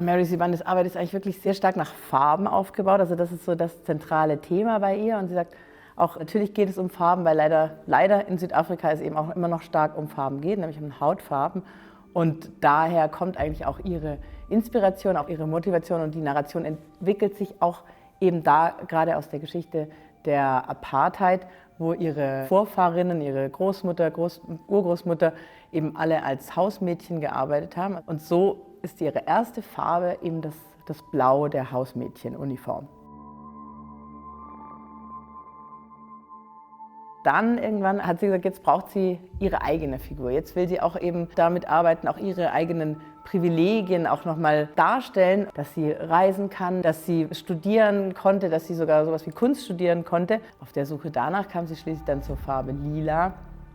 Mary Sivandes Arbeit ist eigentlich wirklich sehr stark nach Farben aufgebaut. Also das ist so das zentrale Thema bei ihr. Und sie sagt, auch natürlich geht es um Farben, weil leider in Südafrika es eben auch immer noch stark um Farben geht, nämlich um Hautfarben. Und daher kommt eigentlich auch ihre Inspiration, auch ihre Motivation, und die Narration entwickelt sich auch eben da gerade aus der Geschichte der Apartheid, wo ihre Vorfahrinnen, ihre Großmutter, Urgroßmutter eben alle als Hausmädchen gearbeitet haben. Und so ist ihre erste Farbe eben das Blau der Hausmädchenuniform. Dann irgendwann hat sie gesagt, jetzt braucht sie ihre eigene Figur. Jetzt will sie auch eben damit arbeiten, auch ihre eigenen Privilegien auch nochmal darstellen, dass sie reisen kann, dass sie studieren konnte, dass sie sogar sowas wie Kunst studieren konnte. Auf der Suche danach kam sie schließlich dann zur Farbe Lila,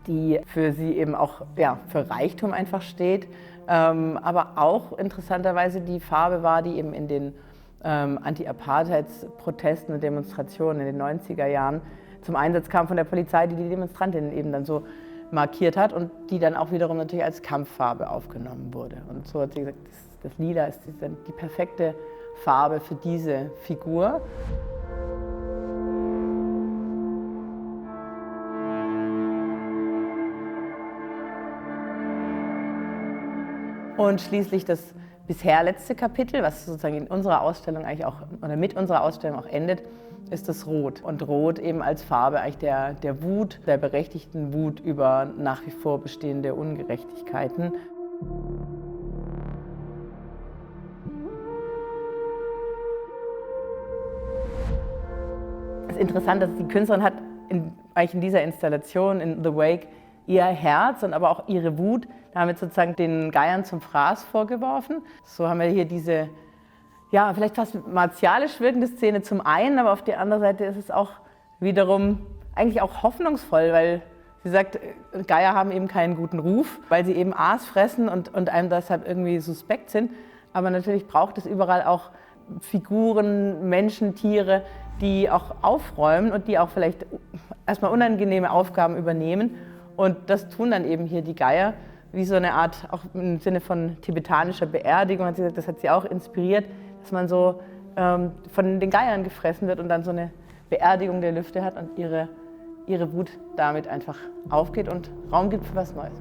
die für sie eben auch für Reichtum einfach steht, aber auch interessanterweise die Farbe war, die eben in den Anti-Apartheids-Protesten und Demonstrationen in den 90er Jahren zum Einsatz kam von der Polizei, die die Demonstrantinnen eben dann so markiert hat und die dann auch wiederum natürlich als Kampffarbe aufgenommen wurde. Und so hat sie gesagt, das Lila ist die perfekte Farbe für diese Figur. Und schließlich das bisher letzte Kapitel, was sozusagen in unserer Ausstellung eigentlich auch, oder mit unserer Ausstellung auch endet, ist das Rot. Und Rot eben als Farbe eigentlich der Wut, der berechtigten Wut über nach wie vor bestehende Ungerechtigkeiten. Es ist interessant, dass die Künstlerin hat eigentlich in dieser Installation, in The Wake, ihr Herz und aber auch ihre Wut damit sozusagen den Geiern zum Fraß vorgeworfen. So haben wir hier diese vielleicht fast martialisch wirkende Szene zum einen, aber auf der anderen Seite ist es auch wiederum eigentlich auch hoffnungsvoll, weil sie sagt, Geier haben eben keinen guten Ruf, weil sie eben Aas fressen und einem deshalb irgendwie suspekt sind. Aber natürlich braucht es überall auch Figuren, Menschen, Tiere, die auch aufräumen und die auch vielleicht erstmal unangenehme Aufgaben übernehmen. Und das tun dann eben hier die Geier, wie so eine Art, auch im Sinne von tibetanischer Beerdigung, hat sie gesagt, das hat sie auch inspiriert, dass man so von den Geiern gefressen wird und dann so eine Beerdigung der Lüfte hat und ihre Wut damit einfach aufgeht und Raum gibt für was Neues.